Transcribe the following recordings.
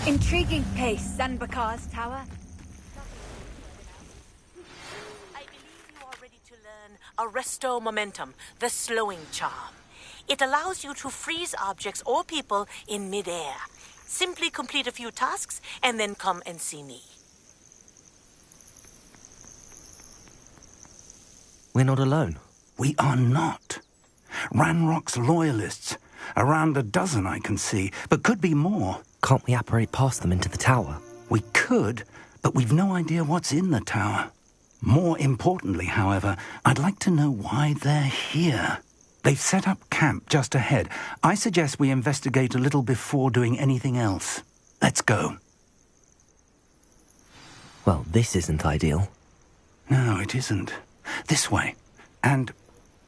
Intriguing pace, Sanbakar's tower. I believe you are ready to learn Arresto Momentum, the slowing charm. It allows you to freeze objects or people in midair. Simply complete a few tasks and then come and see me. We're not alone. We are not. Ranrock's loyalists. Around a dozen I can see, but could be more. Can't we apparate past them into the tower? We could, but we've no idea what's in the tower. More importantly, however, I'd like to know why they're here. They've set up camp just ahead. I suggest we investigate a little before doing anything else. Let's go. Well, this isn't ideal. No, it isn't. This way. And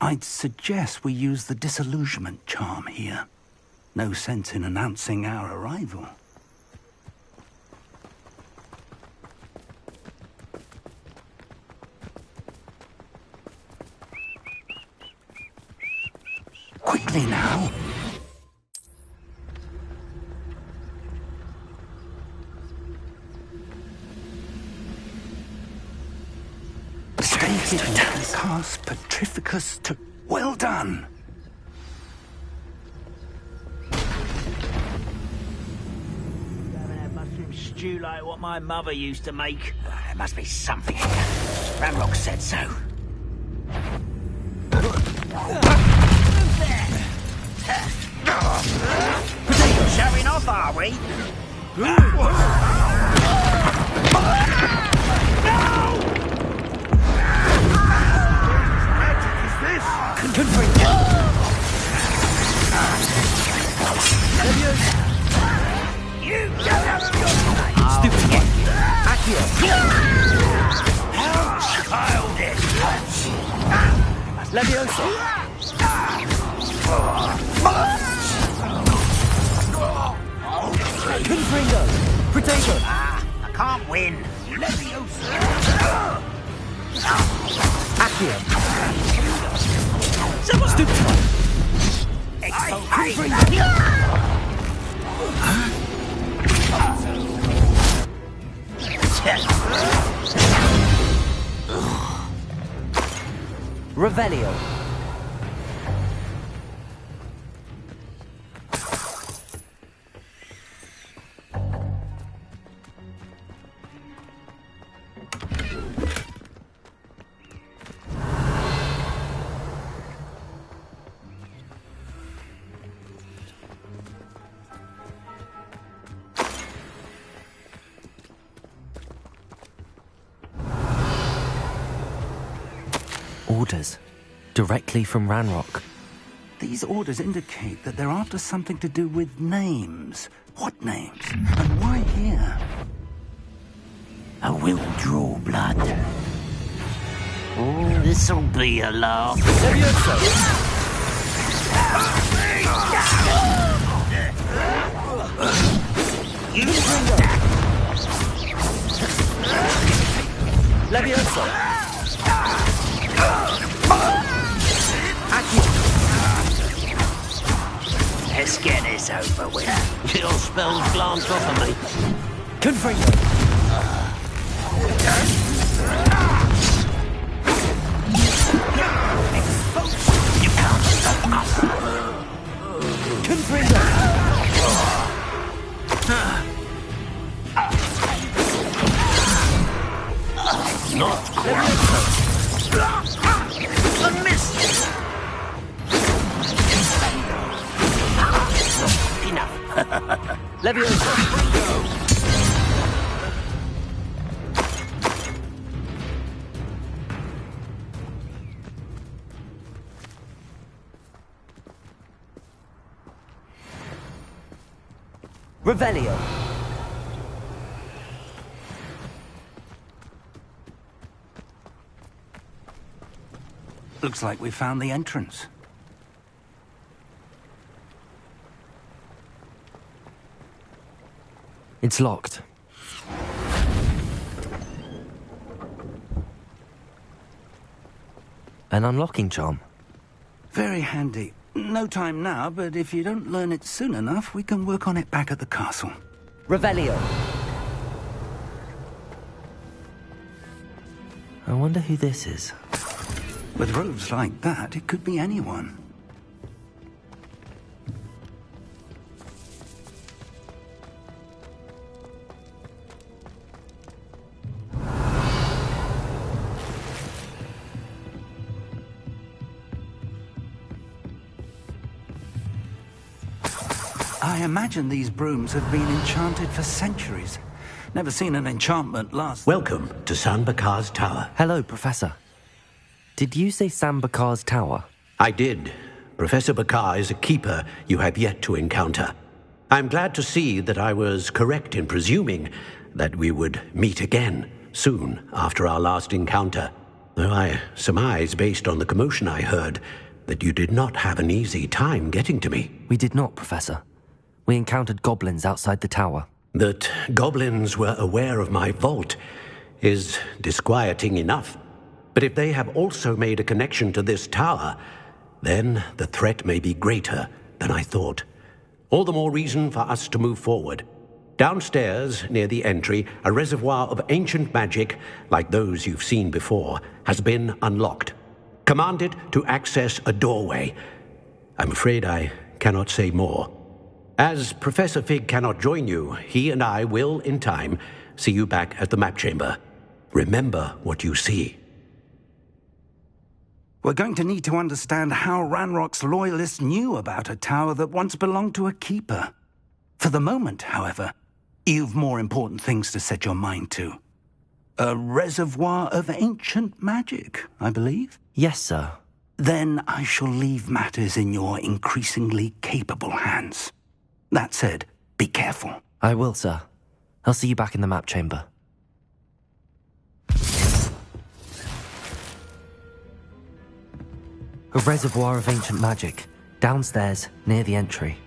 I'd suggest we use the disillusionment charm here. No sense in announcing our arrival. Quickly now. Stay hidden. Cast Petrificus to... Well done. Stew like what my mother used to make. There must be something in there. Ranrock said so. Showing off, are we? No! Magic is this? You don't have your stupid one. Accio. How childish. Leviosa. Confringo. Potato. I can't win. Leviosa. Accio. Stupid one. Confringo. Revelio. Orders. Directly from Ranrock. These orders indicate that they're after something to do with names. What names? And why here? I will draw blood. Oh, this'll be a laugh. Leviosa. Let's get this over with. Your spells glance off of me. Confringo. Confringo! A miss! Enough. Leviosa! Revelio! Looks like we found the entrance. It's locked. An unlocking charm. Very handy. No time now, but if you don't learn it soon enough, we can work on it back at the castle. Revelio! I wonder who this is. With robes like that, it could be anyone. I imagine these brooms have been enchanted for centuries. Never seen an enchantment last... Welcome to San Bakar's Tower. Hello, Professor. Did you say San Bakar's Tower? I did. Professor Bakar is a keeper you have yet to encounter. I'm glad to see that I was correct in presuming that we would meet again soon after our last encounter. Though I surmise, based on the commotion I heard, that you did not have an easy time getting to me. We did not, Professor. We encountered goblins outside the tower. That goblins were aware of my vault is disquieting enough. But if they have also made a connection to this tower, then the threat may be greater than I thought. All the more reason for us to move forward. Downstairs, near the entry, a reservoir of ancient magic, like those you've seen before, has been unlocked. Command it to access a doorway. I'm afraid I cannot say more. As Professor Fig cannot join you, he and I will, in time, see you back at the map chamber. Remember what you see. We're going to need to understand how Ranrock's loyalists knew about a tower that once belonged to a keeper. For the moment, however, you've more important things to set your mind to. A reservoir of ancient magic, I believe? Yes, sir. Then I shall leave matters in your increasingly capable hands. That said, be careful. I will, sir. I'll see you back in the map chamber. A reservoir of ancient magic, downstairs, near the entry.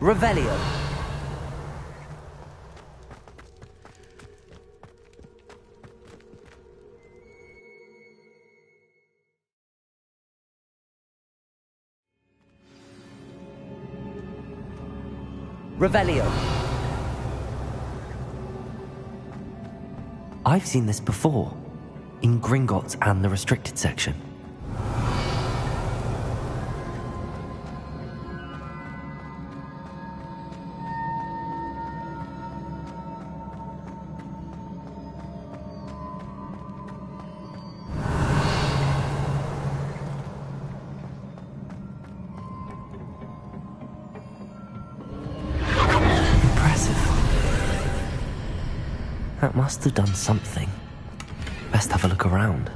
Revelio. Revelio. I've seen this before, in Gringotts and the restricted section. That must have done something. Best have a look around.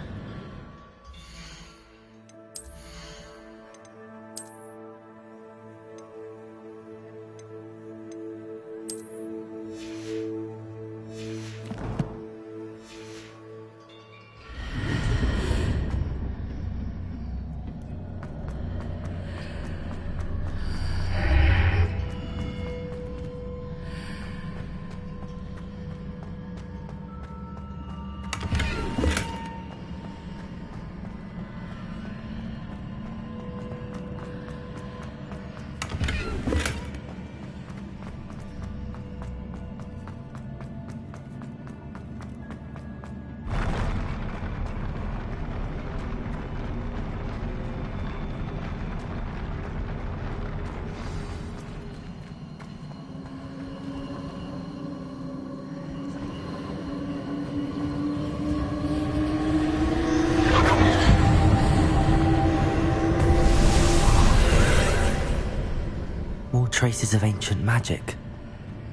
traces of ancient magic.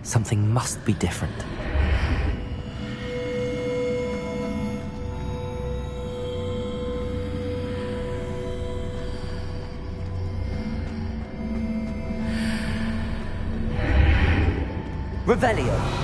Something must be different. Revelio.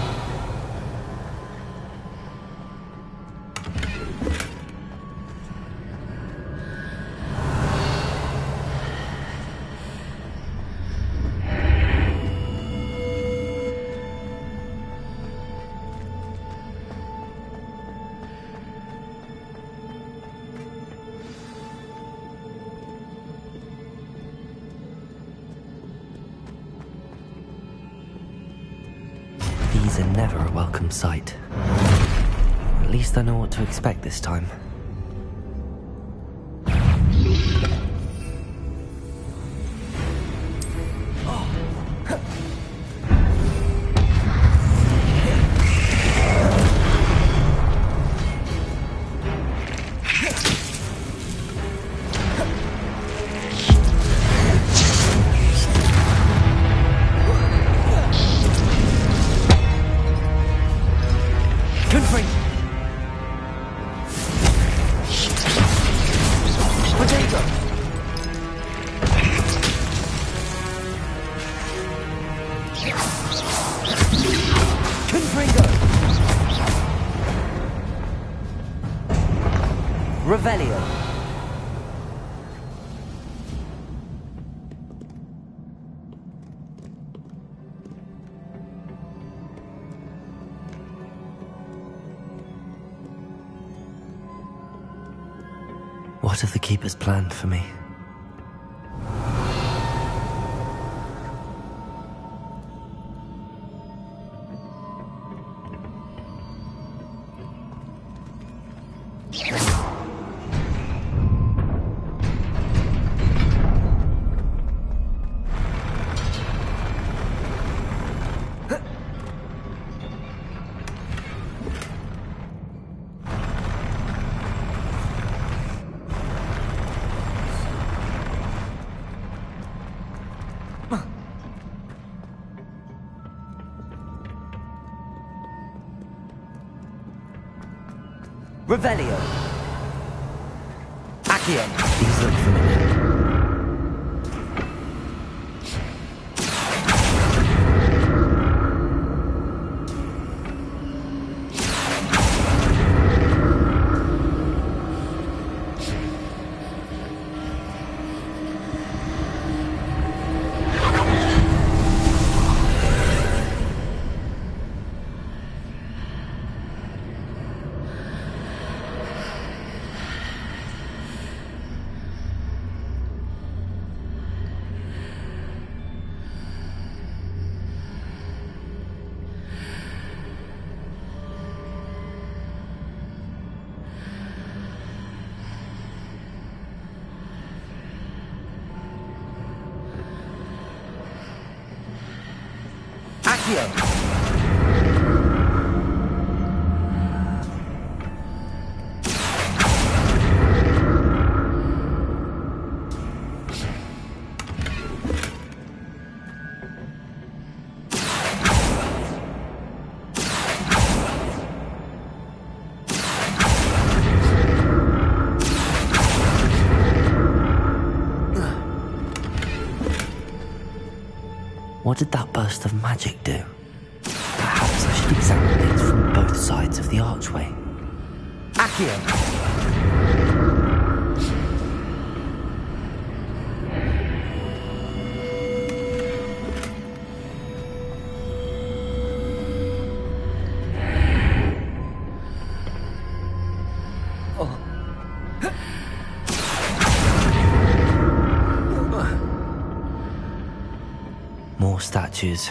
These are never a welcome sight. At least I know what to expect this time. Revelio. What have the Keepers planned for me? Revelio. Accio. These look familiar. Accio. What did that burst of magic do? Perhaps I should examine things from both sides of the archway. Accio. More statues.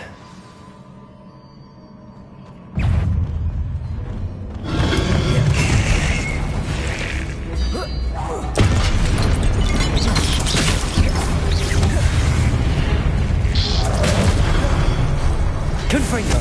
Confringo.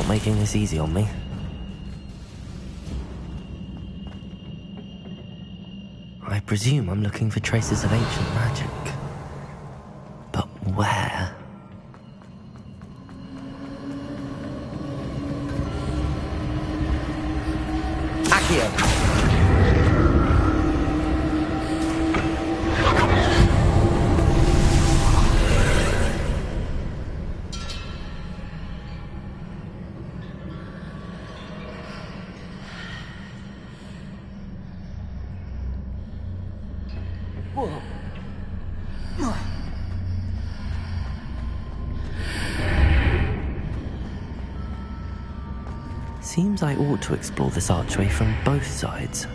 not making this easy on me. I presume I'm looking for traces of ancient magic. But where? Accio. Seems I ought to explore this archway from both sides.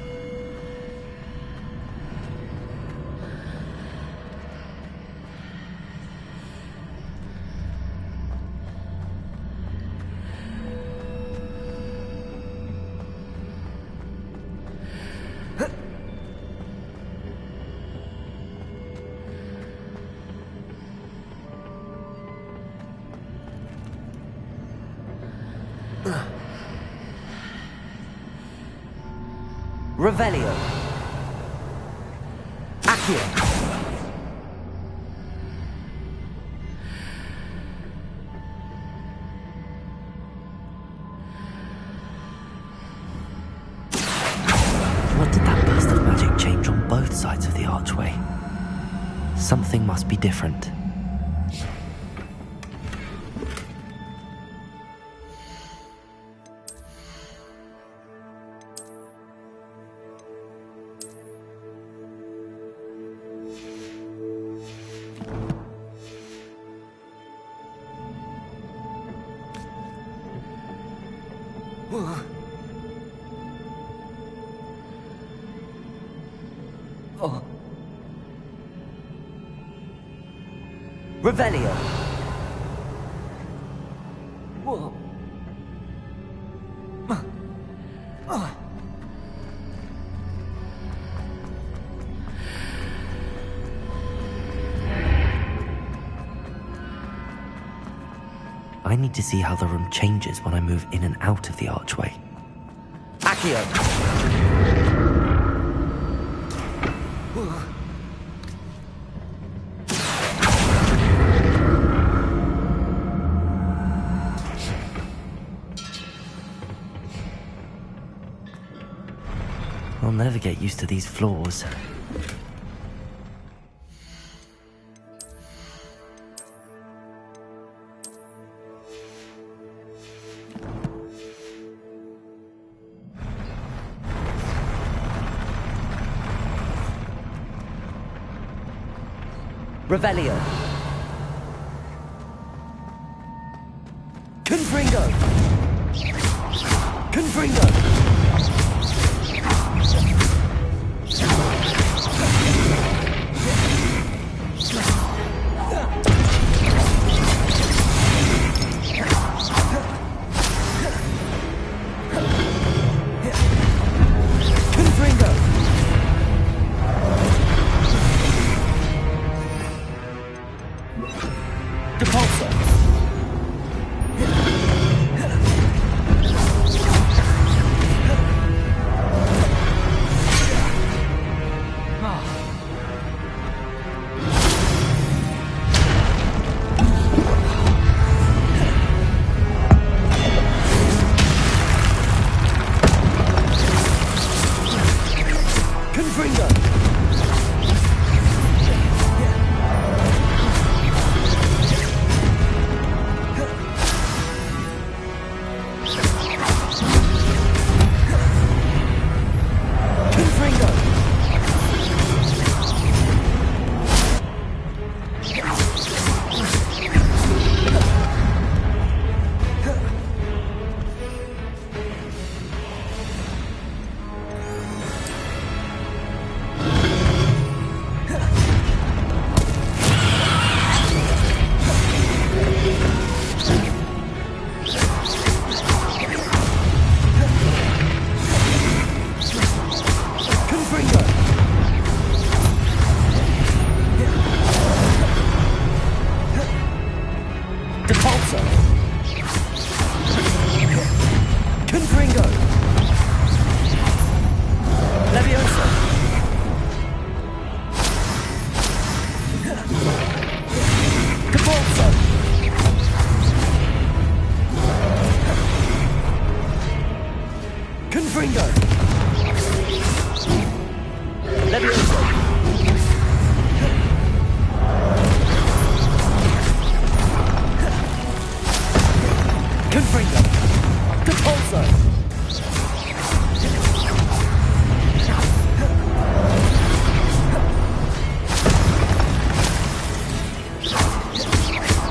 Revelio. Accio. What did that burst of magic change on both sides of the archway? Something must be different. Revelio. I need to see how the room changes when I move in and out of the archway. Accio. I'll never get used to these floors. Revelio. Confringo. Confringo.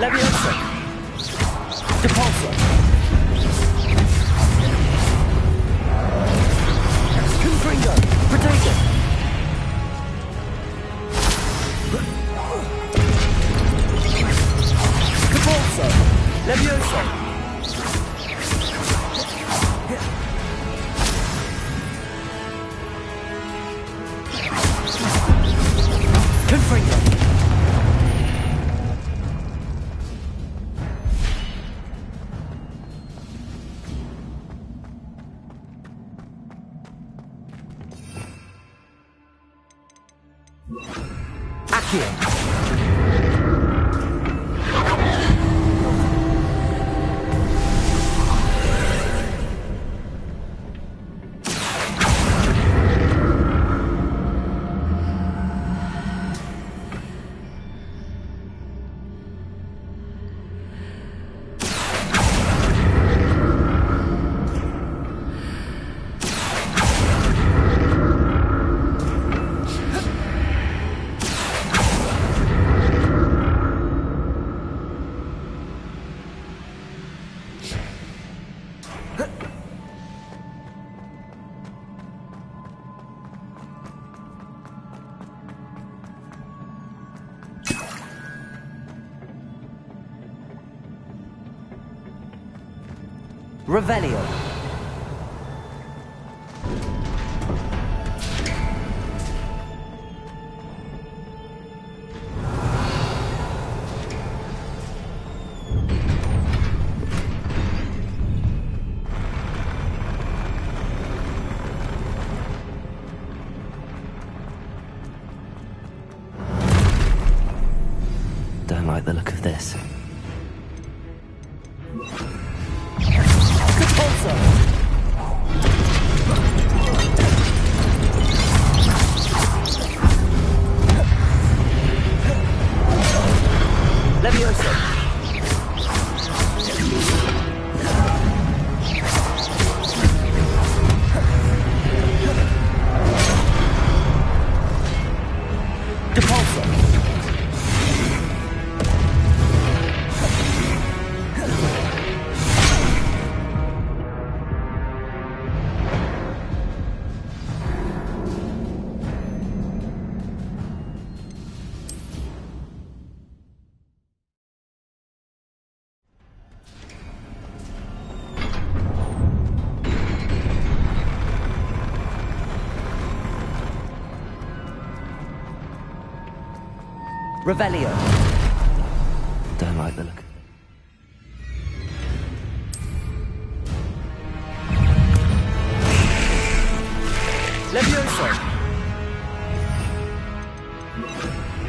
Leviosa. Depulso. Confringo. Potato. Depulso. Leviosa. Confringo. Accio. Revelio. Don't like the look of this. Revelio. Don't like the look. Levioso.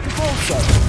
Depulso.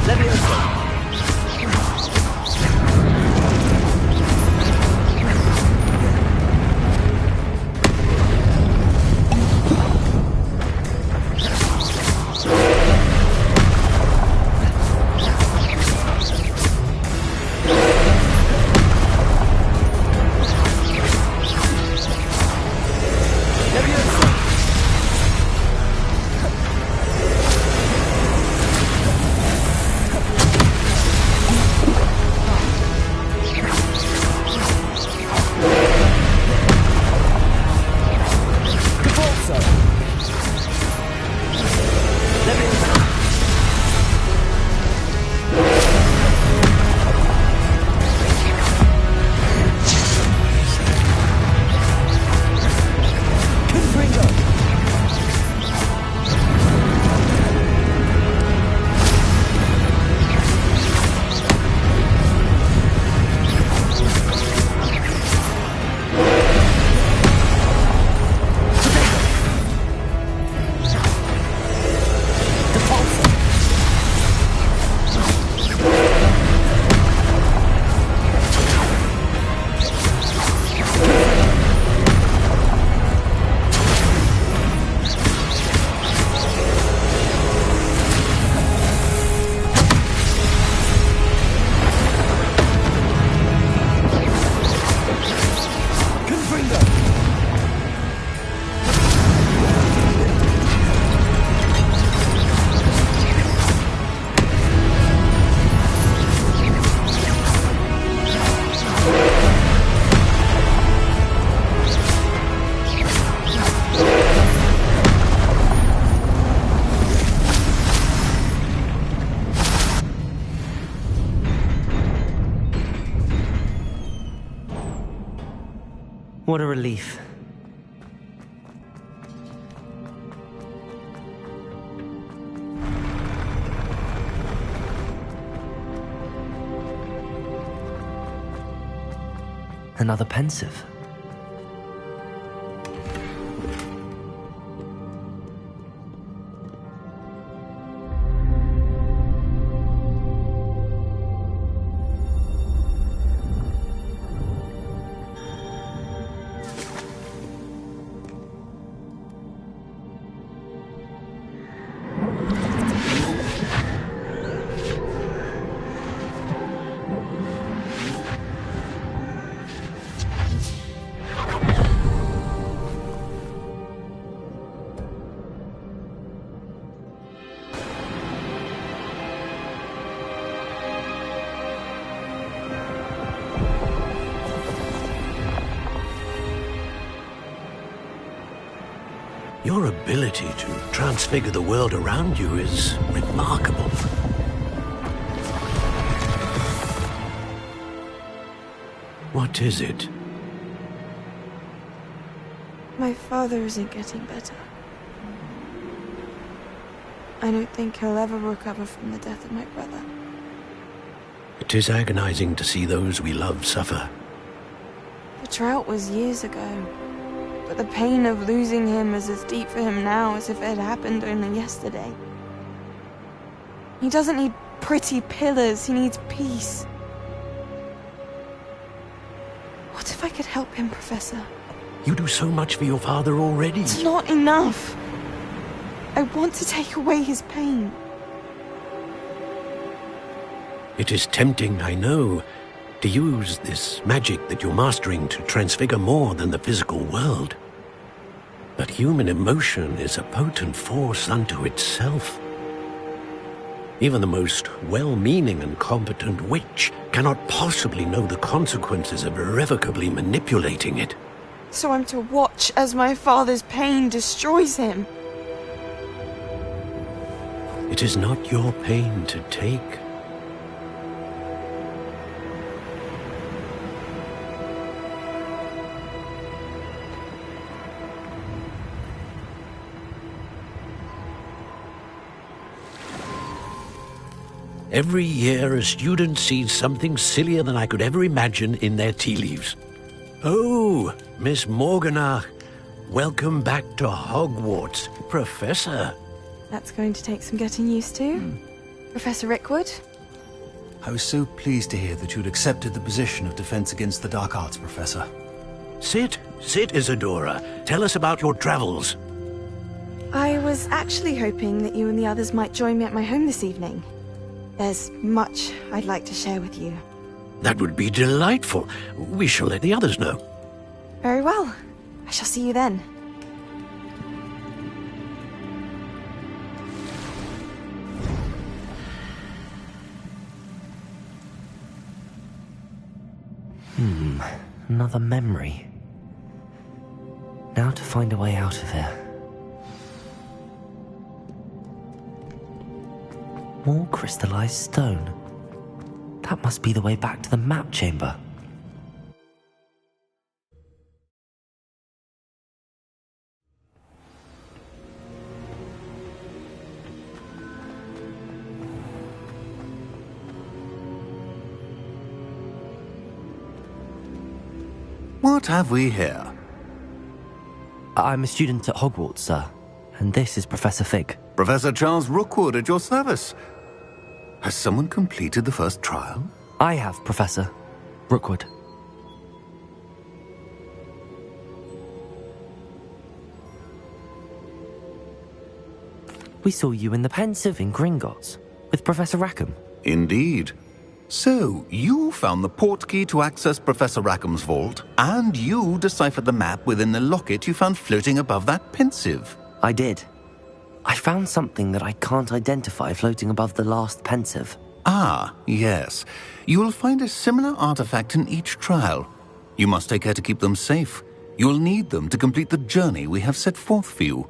Levioso. What a relief. Another pensive. Your ability to transfigure the world around you is remarkable. What is it? My father isn't getting better. I don't think he'll ever recover from the death of my brother. It is agonizing to see those we love suffer. The drought was years ago, but the pain of losing him is as deep for him now as if it had happened only yesterday. He doesn't need pretty pillars, he needs peace. What if I could help him, Professor? You do so much for your father already. It's not enough. I want to take away his pain. It is tempting, I know, to use this magic that you're mastering to transfigure more than the physical world. But human emotion is a potent force unto itself. Even the most well-meaning and competent witch cannot possibly know the consequences of irrevocably manipulating it. So I'm to watch as my father's pain destroys him. It is not your pain to take. Every year, a student sees something sillier than I could ever imagine in their tea leaves. Oh, Miss Morganach, welcome back to Hogwarts, Professor. That's going to take some getting used to. Professor Rickwood? I was so pleased to hear that you'd accepted the position of Defense Against the Dark Arts, Professor. Sit, Isadora. Tell us about your travels. I was actually hoping that you and the others might join me at my home this evening. There's much I'd like to share with you. That would be delightful. We shall let the others know. Very well. I shall see you then. Another memory. Now to find a way out of here. More crystallized stone. That must be the way back to the map chamber. What have we here? I'm a student at Hogwarts, sir. And this is Professor Fig. Professor Charles Rookwood at your service. Has someone completed the first trial? I have, Professor Rookwood. We saw you in the Pensive in Gringotts with Professor Rackham. Indeed. So, you found the portkey to access Professor Rackham's vault, and you deciphered the map within the locket you found floating above that Pensive. I did. I found something that I can't identify floating above the last Pensive. Ah, yes. You will find a similar artifact in each trial. You must take care to keep them safe. You will need them to complete the journey we have set forth for you.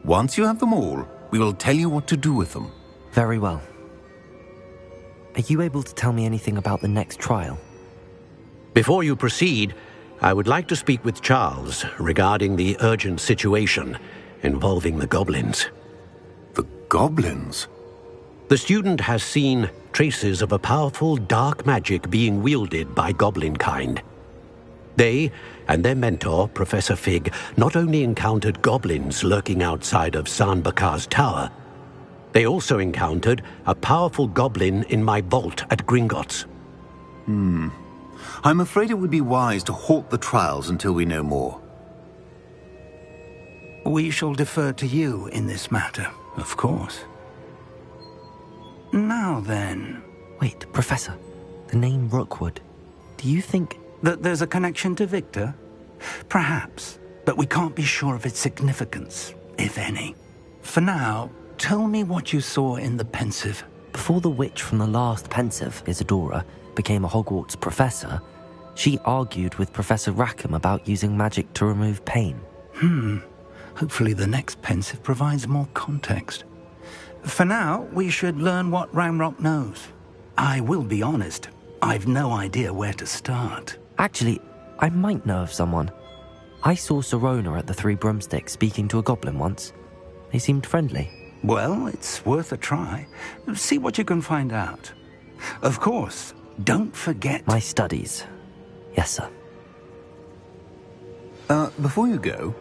Once you have them all, we will tell you what to do with them. Very well. Are you able to tell me anything about the next trial? Before you proceed, I would like to speak with Charles regarding the urgent situation involving the goblins. The goblins? The student has seen traces of a powerful dark magic being wielded by goblin kind. They and their mentor, Professor Fig, not only encountered goblins lurking outside of Sanbakar's tower, they also encountered a powerful goblin in my vault at Gringotts. I'm afraid it would be wise to halt the trials until we know more. We shall defer to you in this matter, of course. Now then... Wait, Professor. The name Rookwood. Do you think... that there's a connection to Victor? Perhaps, but we can't be sure of its significance, if any. For now, tell me what you saw in the Pensive. Before the witch from the last Pensive, Isadora, became a Hogwarts professor, she argued with Professor Rackham about using magic to remove pain. Hopefully the next Pensive provides more context. For now, we should learn what Ranrock knows. I will be honest, I've no idea where to start. Actually, I might know of someone. I saw Serona at the Three Broomsticks speaking to a goblin once. They seemed friendly. Well, it's worth a try. See what you can find out. Of course, don't forget... My studies. Yes, sir. Before you go...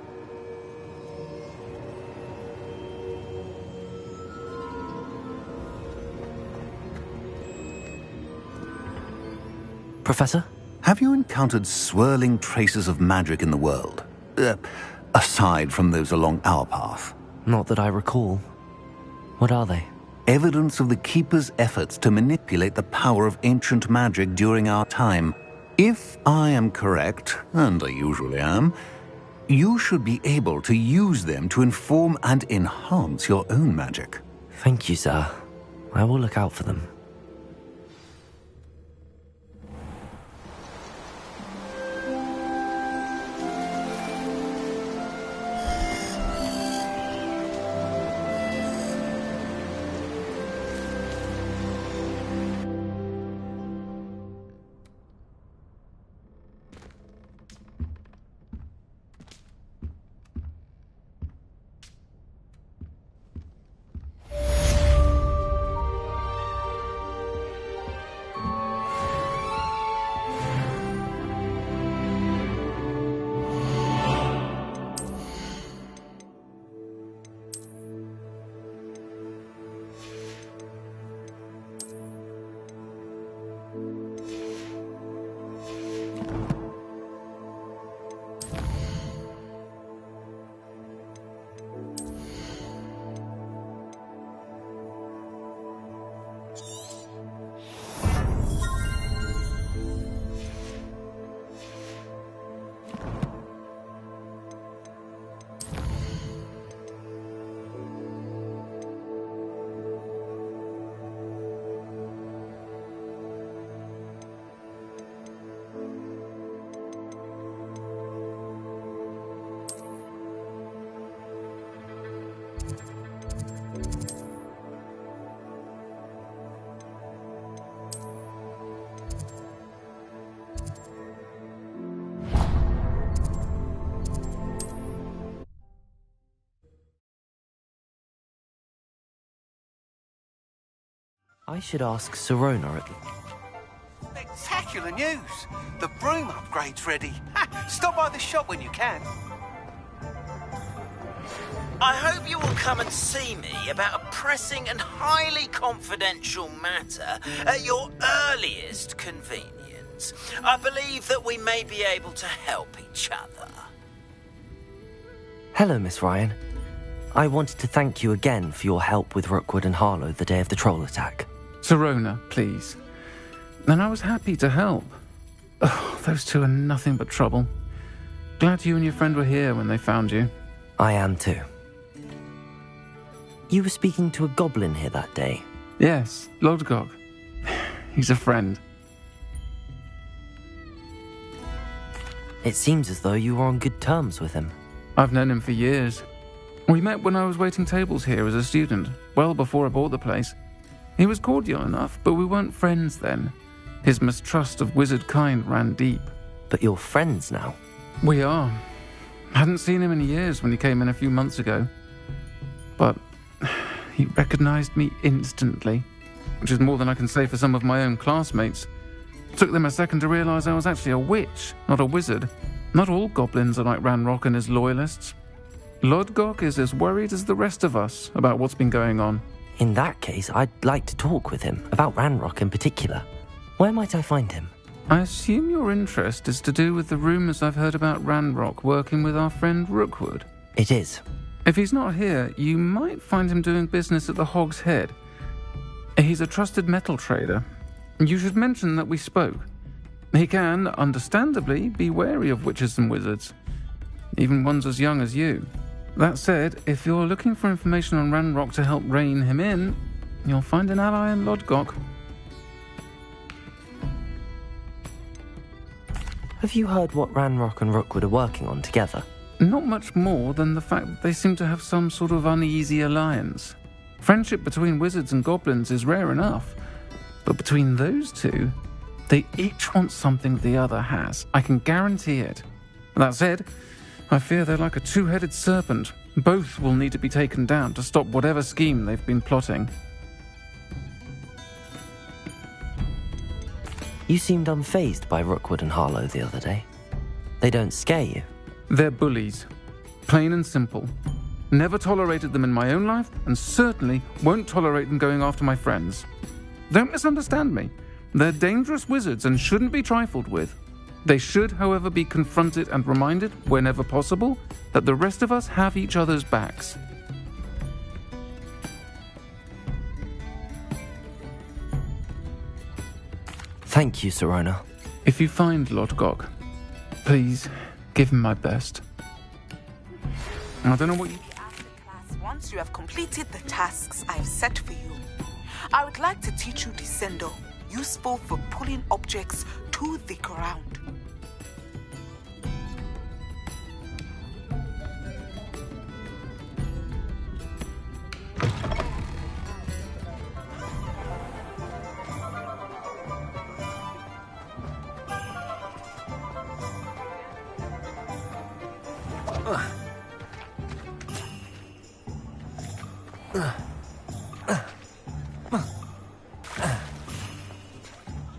Professor? Have you encountered swirling traces of magic in the world? Aside from those along our path? Not that I recall. What are they? Evidence of the Keeper's efforts to manipulate the power of ancient magic during our time. If I am correct, and I usually am, you should be able to use them to inform and enhance your own magic. Thank you, sir. I will look out for them. I should ask Sirona at Spectacular news! The broom upgrade's ready. Stop by the shop when you can. I hope you will come and see me about a pressing and highly confidential matter at your earliest convenience. I believe that we may be able to help each other. Hello, Miss Ryan. I wanted to thank you again for your help with Rookwood and Harlow the day of the troll attack. Sirona, please. And I was happy to help. Oh, those two are nothing but trouble. Glad you and your friend were here when they found you. I am too. You were speaking to a goblin here that day. Yes, Lodgok. He's a friend. It seems as though you were on good terms with him. I've known him for years. We met when I was waiting tables here as a student, well before I bought the place. He was cordial enough, but we weren't friends then. His mistrust of wizard kind ran deep. But you're friends now? We are. Hadn't seen him in years when he came in a few months ago. But he recognized me instantly, which is more than I can say for some of my own classmates. Took them a second to realize I was actually a witch, not a wizard. Not all goblins are like Ranrock and his loyalists. Lodgok is as worried as the rest of us about what's been going on. In that case, I'd like to talk with him, about Ranrock in particular. Where might I find him? I assume your interest is to do with the rumors I've heard about Ranrock working with our friend Rookwood. It is. If he's not here, you might find him doing business at the Hog's Head. He's a trusted metal trader. You should mention that we spoke. He can, understandably, be wary of witches and wizards, even ones as young as you. That said, if you're looking for information on Ranrock to help rein him in, you'll find an ally in Lodgok. Have you heard what Ranrock and Rookwood are working on together? Not much more than the fact that they seem to have some sort of uneasy alliance. Friendship between wizards and goblins is rare enough, but between those two, they each want something the other has. I can guarantee it. That said, I fear they're like a two-headed serpent. Both will need to be taken down to stop whatever scheme they've been plotting. You seemed unfazed by Rookwood and Harlow the other day. They don't scare you. They're bullies. Plain and simple. Never tolerated them in my own life, and certainly won't tolerate them going after my friends. Don't misunderstand me. They're dangerous wizards and shouldn't be trifled with. They should, however, be confronted and reminded, whenever possible, that the rest of us have each other's backs. Thank you, Sirona. If you find Lodgok, please give him my best. I don't know what you... After class, once you have completed the tasks I've set for you, I would like to teach you Descendo, useful for pulling objects to the ground.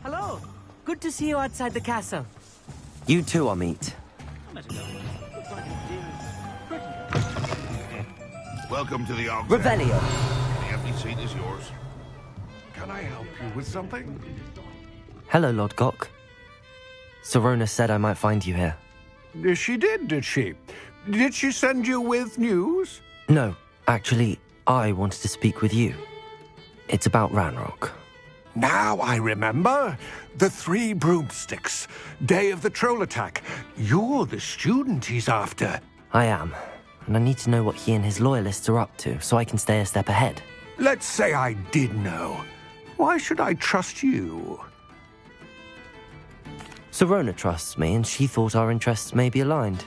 Hello. Good to see you outside the castle. You too, Amit. Welcome to the Hogwarts. Revelio. The empty seat is yours. Can I help you with something? Hello, Lodgok. Sirona said I might find you here. She did she? Did she send you with news? No, actually, I wanted to speak with you. It's about Ranrock. Now I remember. The 3 broomsticks. Day of the troll attack. You're the student he's after. I am, and I need to know what he and his loyalists are up to so I can stay a step ahead. Let's say I did know. Why should I trust you? Sirona trusts me, and she thought our interests may be aligned.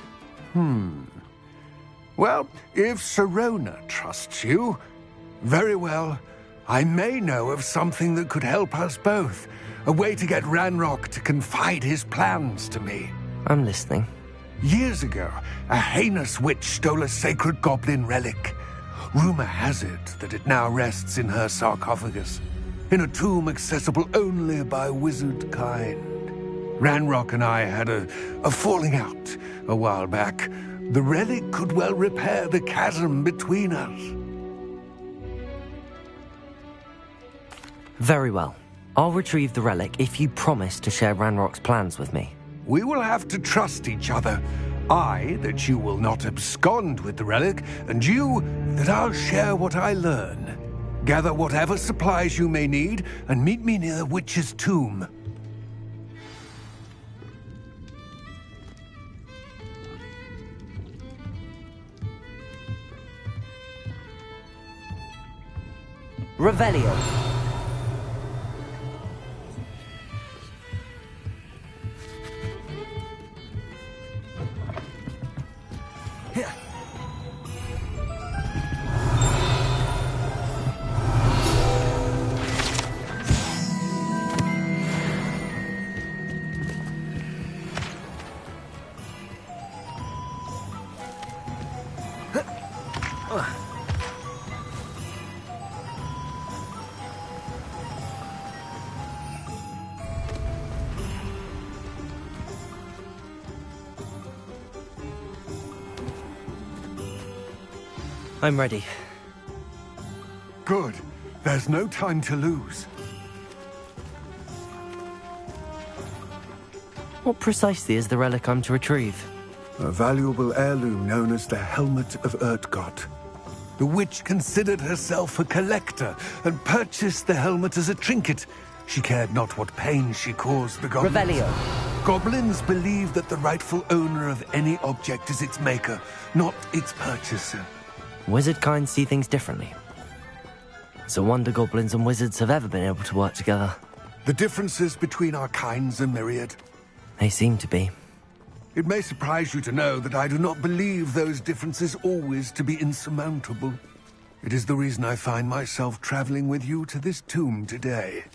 Well, if Sirona trusts you, very well. I may know of something that could help us both. A way to get Ranrock to confide his plans to me. I'm listening. Years ago, a heinous witch stole a sacred goblin relic. Rumor has it that it now rests in her sarcophagus. in a tomb accessible only by wizard kind. Ranrock and I had a falling out a while back. The relic could well repair the chasm between us. Very well. I'll retrieve the relic if you promise to share Ranrock's plans with me. We will have to trust each other. I, that you will not abscond with the relic, and you, that I'll share what I learn. Gather whatever supplies you may need, and meet me near the witch's tomb. Revelio. I'm ready. Good. There's no time to lose. What precisely is the relic I'm to retrieve? A valuable heirloom known as the Helmet of Urtgott. The witch considered herself a collector and purchased the helmet as a trinket. She cared not what pain she caused the goblins. Revelio. Goblins believe that the rightful owner of any object is its maker, not its purchaser. Wizard kind see things differently. It's a wonder goblins and wizards have ever been able to work together. The differences between our kinds are myriad. They seem to be. It may surprise you to know that I do not believe those differences always to be insurmountable. It is the reason I find myself traveling with you to this tomb today.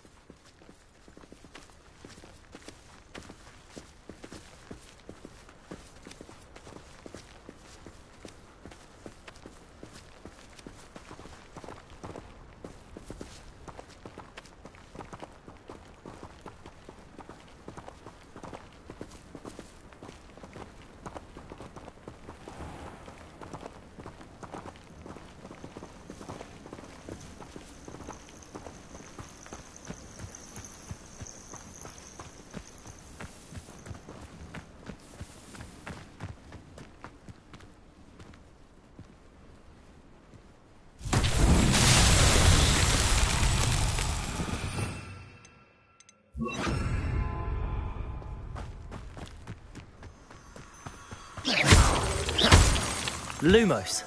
Lumos.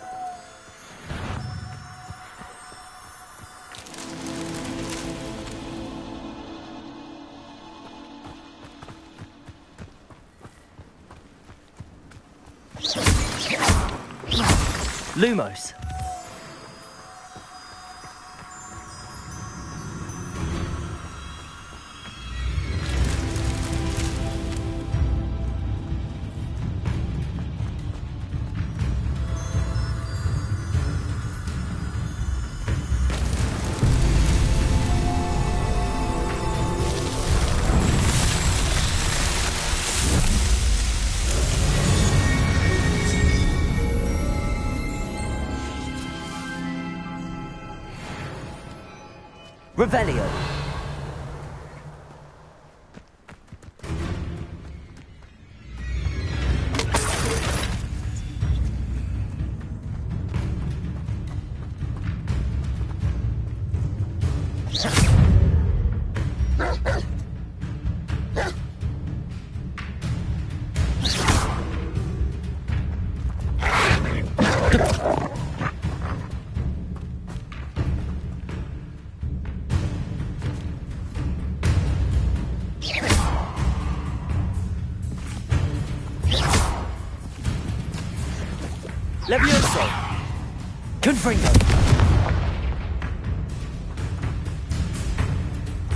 Lumos. Revelio. Levioso! Confringo!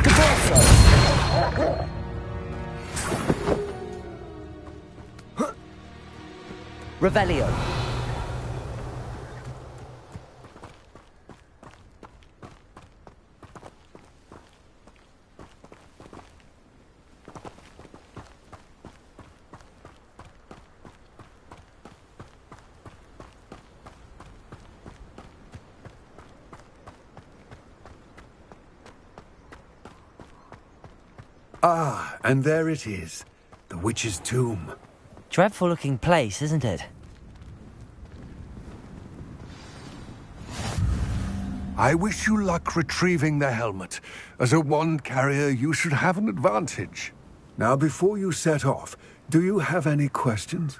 Catorso! Revelio! Ah, and there it is. The witch's tomb. Dreadful looking place, isn't it? I wish you luck retrieving the helmet. As a wand carrier, you should have an advantage. Now, before you set off, do you have any questions?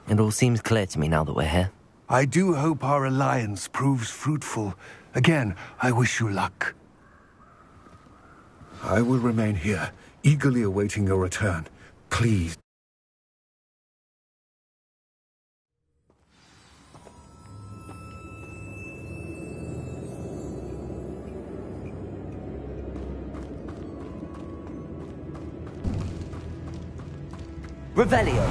It all seems clear to me now that we're here. I do hope our alliance proves fruitful. Again, I wish you luck. I will remain here, eagerly awaiting your return. Please. Revelio.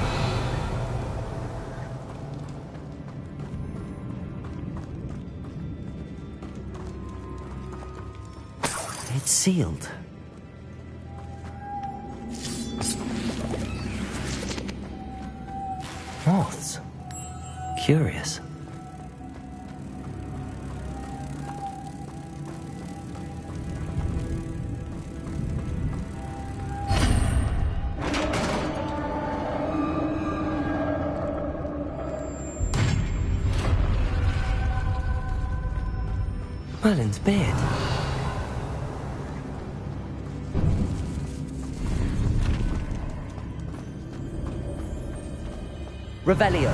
It's sealed. Moths. Curious. Merlin's beard. Revelio.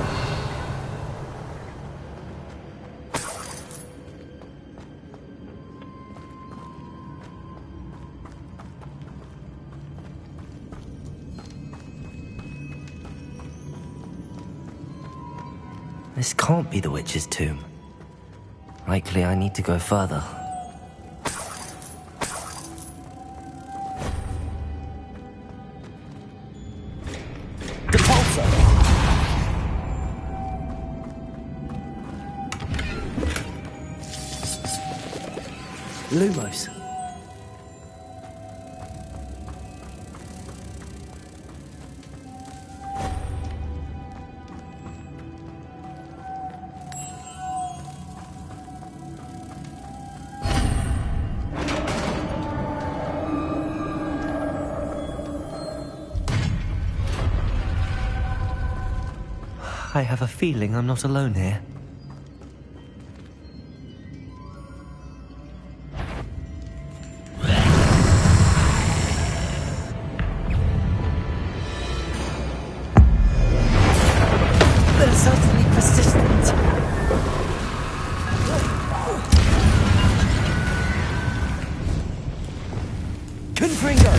This can't be the witch's tomb. Likely I need to go further. Lumos. I have a feeling I'm not alone here. They're certainly persistent. Confringo!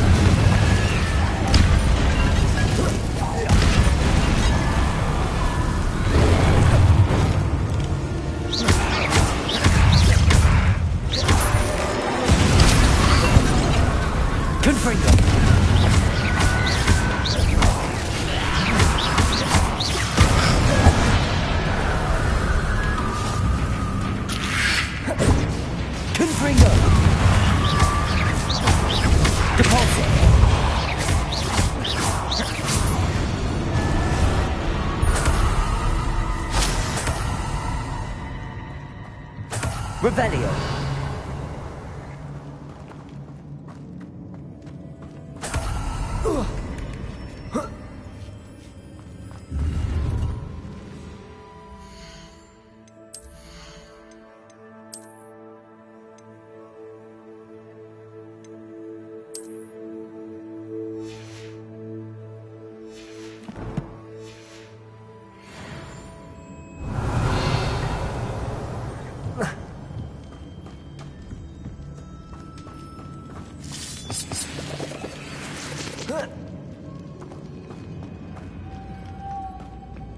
Revelio.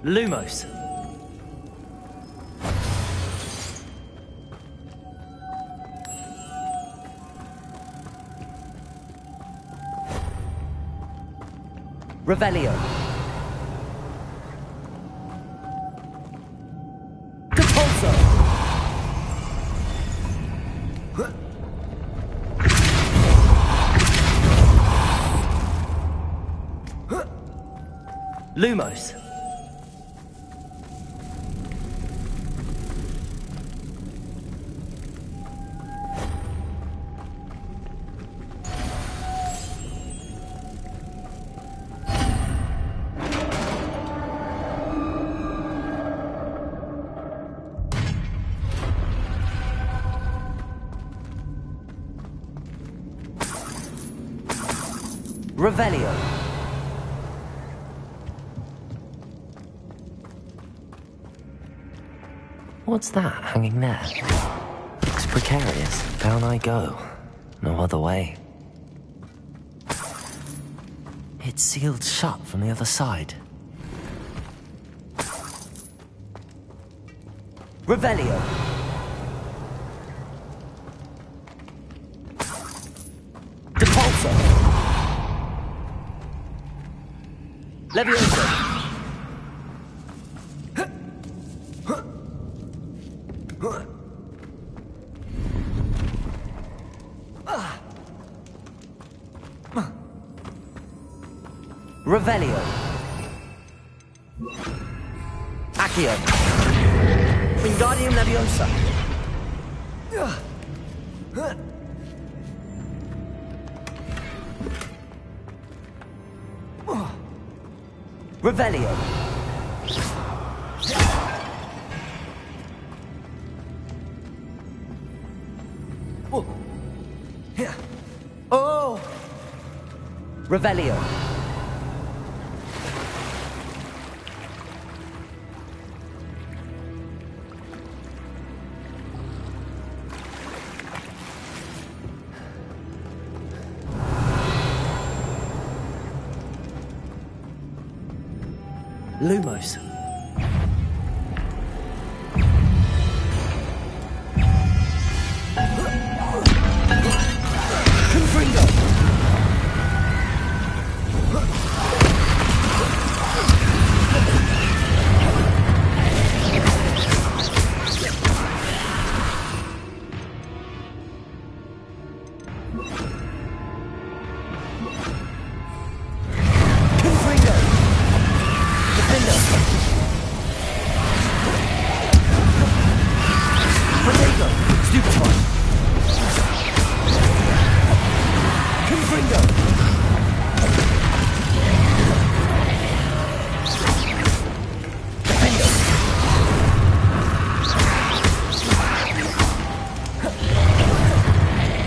Lumos. Revelio. Capulso. Lumos. Revelio. What's that hanging there? Looks precarious. Down I go. No other way. It's sealed shut from the other side. Revelio. Depulso. Levioso. Revelio. Accio. Wingardium Leviosa. Revelio. Oh! Revelio. Lumos.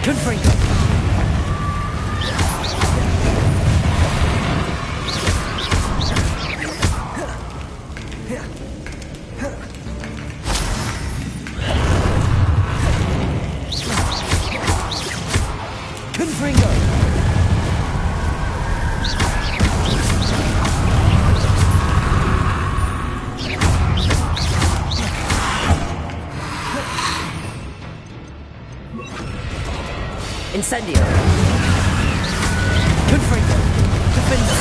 Confringo. Incendio. Confringo. Defender.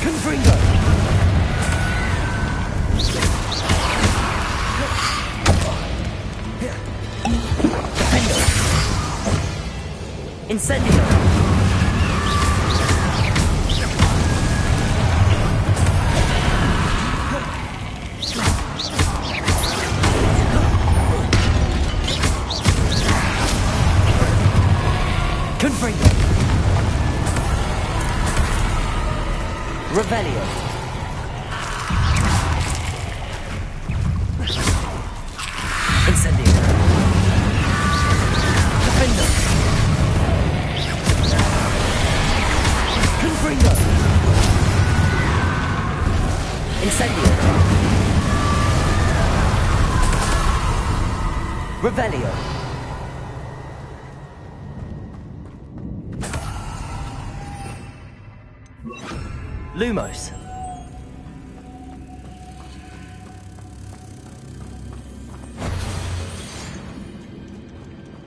Confringo. Defender. Incendio. Confringo. Revelio. Incendio. Defender. Confringo. Incendio. Revelio. Lumos.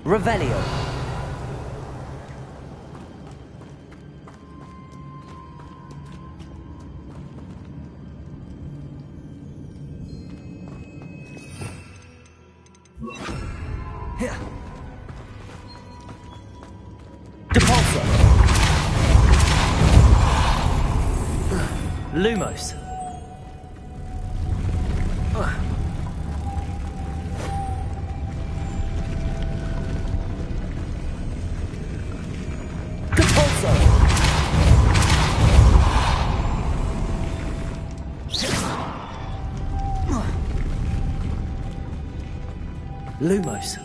Revelio. Depulso. Lumos. Depulso. Lumos.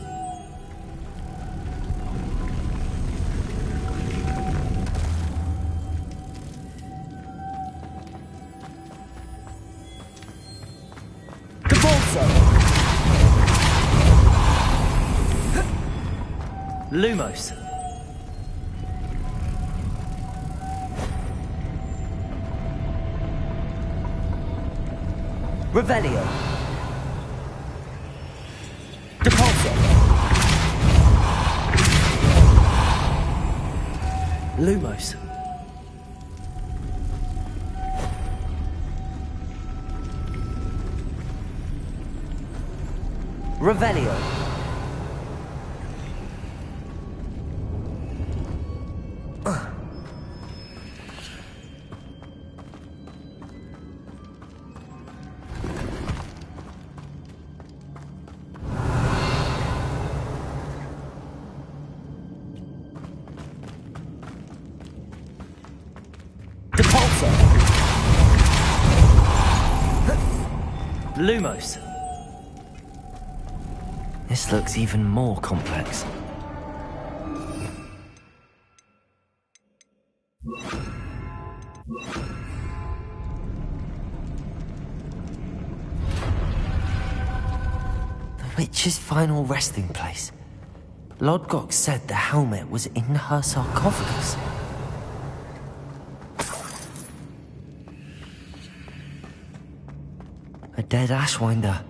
Lumos. Revelio. Depulso. Lumos. Revelio. Lumos. This looks even more complex. The witch's final resting place. Lodgok said the helmet was in her sarcophagus. A dead Ashwinder.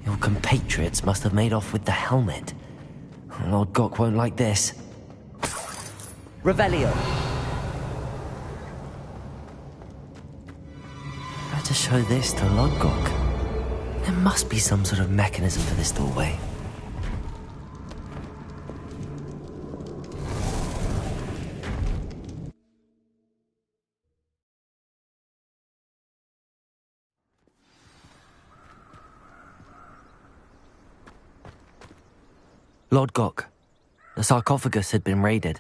Your compatriots must have made off with the helmet. Lodgok won't like this. Revelio. Better show this to Lodgok. There must be some sort of mechanism for this doorway. Lodgok. The sarcophagus had been raided.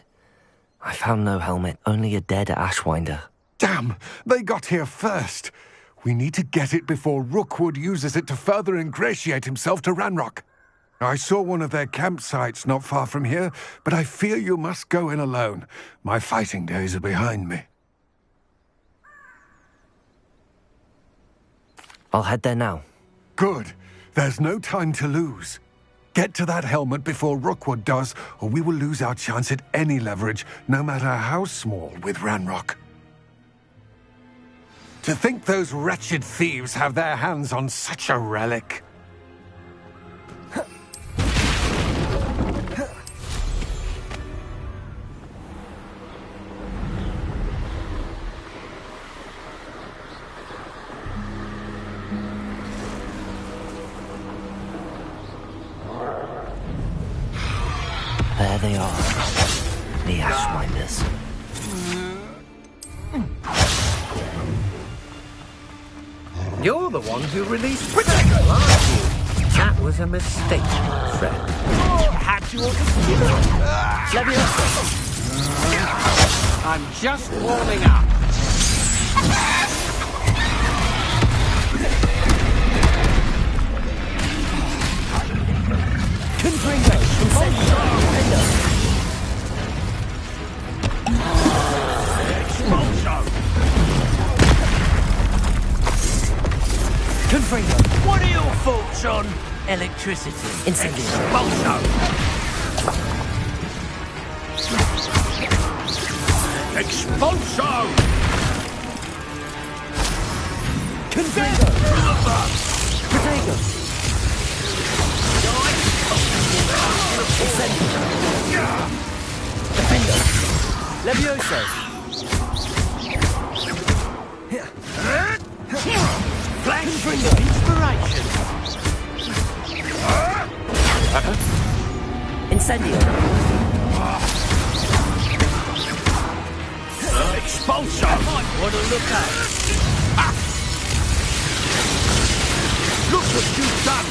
I found no helmet, only a dead Ashwinder. Damn! They got here first. We need to get it before Rookwood uses it to further ingratiate himself to Ranrock. I saw one of their campsites not far from here, but I fear you must go in alone. My fighting days are behind me. I'll head there now. Good. There's no time to lose. Get to that helmet before Rookwood does, or we will lose our chance at any leverage, no matter how small, with Ranrock. To think those wretched thieves have their hands on such a relic. There they are, the Ashwinders. You're the one who released Protego, aren't you? That was a mistake, friend. Had you understood? I'm just warming up. Confringo! Confringo! What are your thoughts on electricity? Incendio! Expulso! Expulso! Confringo! Protego! Incendio! Defender! Levioso! Flash inspiration! Incendio! Expulso! What to look at? Look what you've done!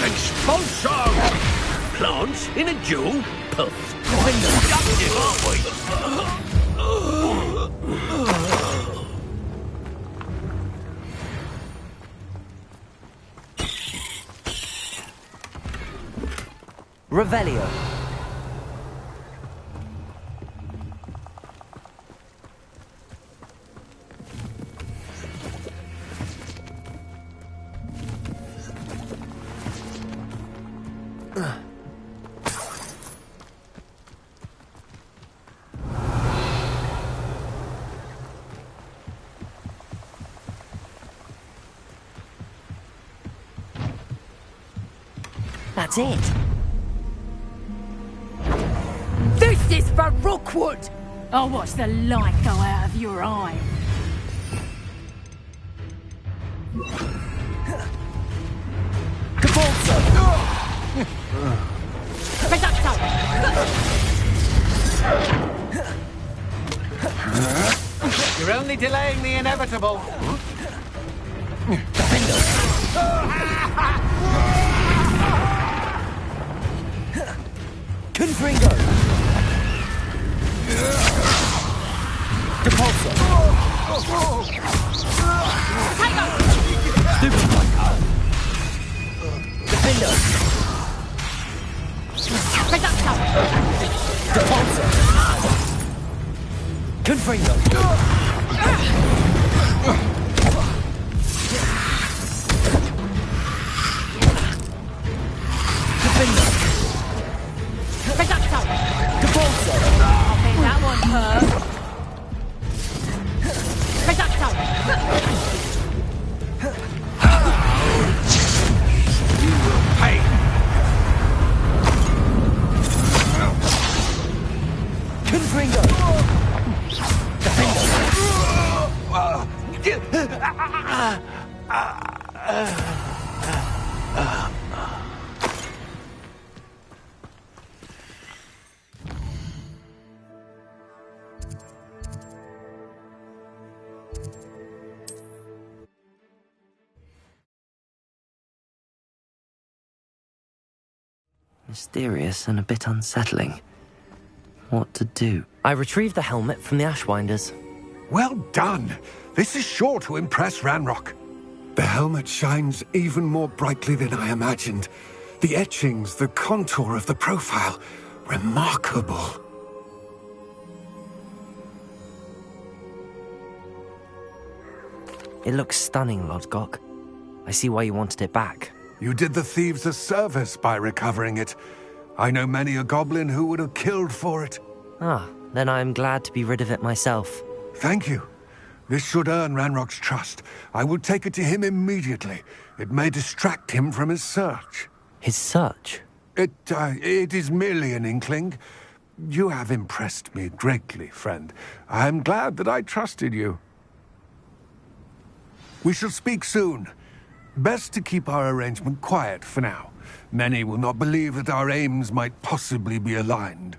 Expulso! Plants in a jewel? Puff! Productive, aren't we? Revelio. That's it. This is for Rookwood! I'll watch the light go out of your eye. Cabalzo! Reducto! You're only delaying the inevitable. Confringo! Depulso! Stupid Defendo! Reducto! Depulso! Confringo! Defendo! Reducto! Depulso! I think that one hurt. Reducto! You will pay. Confringo! Mysterious and a bit unsettling. What to do? I retrieved the helmet from the Ashwinders. Well done. This is sure to impress Ranrock. The helmet shines even more brightly than I imagined. The etchings, the contour of the profile. Remarkable. It looks stunning, Lodgok. I see why you wanted it back. You did the thieves a service by recovering it. I know many a goblin who would have killed for it. Ah, then I'm glad to be rid of it myself. Thank you. This should earn Ranrock's trust. I will take it to him immediately. It may distract him from his search. His search? It is merely an inkling. You have impressed me greatly, friend. I am glad that I trusted you. We shall speak soon. Best to keep our arrangement quiet for now. Many will not believe that our aims might possibly be aligned.